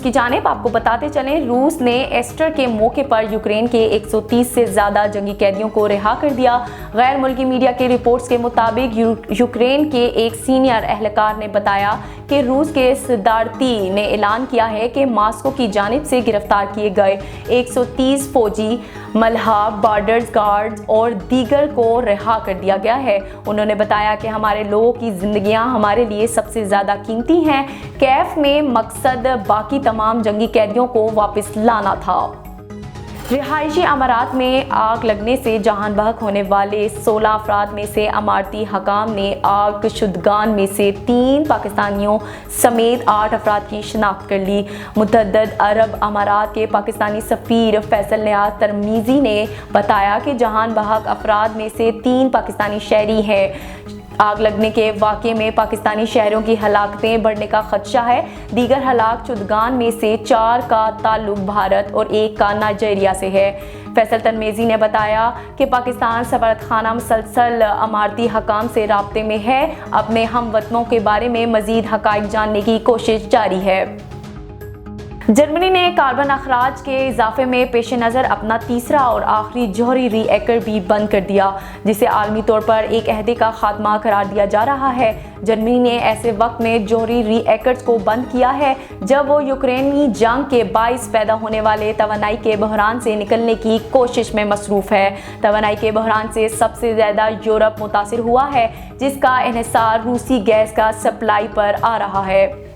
की जानिब आपको बताते चलें, रूस ने ईस्टर के मौके पर यूक्रेन के 130 से ज़्यादा जंगी कैदियों को रिहा कर दिया। गैर मुल्की मीडिया की रिपोर्ट्स के मुताबिक यूक्रेन के एक सीनियर एहलकार ने बताया कि रूस के सदारती ने ऐलान किया है कि मॉस्को की जानिब से गिरफ्तार किए गए 130 फौजी, मल्हा, बॉर्डर्स गार्ड्स और दीगर को रिहा कर दिया गया है। उन्होंने बताया कि हमारे लोगों की जिंदगियां हमारे लिए सबसे ज़्यादा कीमती हैं। कैफ में मकसद बाकी तमाम जंगी कैदियों को वापस लाना था। रिहायशी अमारात में आग लगने से जहान बहक होने वाले 16 अफराद में से अमारती हकाम ने आग शुदगान में से 3 पाकिस्तानियों समेत 8 अफराद की शिनाख्त कर ली। मुतअद्दिद अरब अमारात के पाकिस्तानी सफ़ीर फैसल नियाज़ तरमीज़ी ने बताया कि जहान बहक अफराद में से 3 पाकिस्तानी शहरी हैं। आग लगने के वाक़े में पाकिस्तानी शहरों की हलाकतें बढ़ने का खदशा है। दीगर हलाक शुदगान में से 4 का ताल्लुक भारत और 1 का नाइजीरिया से है। फैसल तरमीज़ी ने बताया कि पाकिस्तान सफारतखाना मुसलसल अमारती हकाम से राब्ते में है। अपने हमवतनों के बारे में मज़ीद हक़ाइक़ जानने की कोशिश जारी है। जर्मनी ने कार्बन अखराज के इजाफे में पेश नज़र अपना तीसरा और आखिरी जौहरी रिएक्टर भी बंद कर दिया, जिसे आलमी तौर पर एक अहदे का खात्मा करार दिया जा रहा है। जर्मनी ने ऐसे वक्त में जौहरी रिएक्टर्स को बंद किया है जब वो यूक्रेनी जंग के बाइस पैदा होने वाले तवानाई के बहरान से निकलने की कोशिश में मसरूफ़ है। तवानाई के बहरान से सबसे ज़्यादा यूरोप मुतासिर हुआ है, जिसका इन्हिसार रूसी गैस का सप्लाई पर आ रहा है।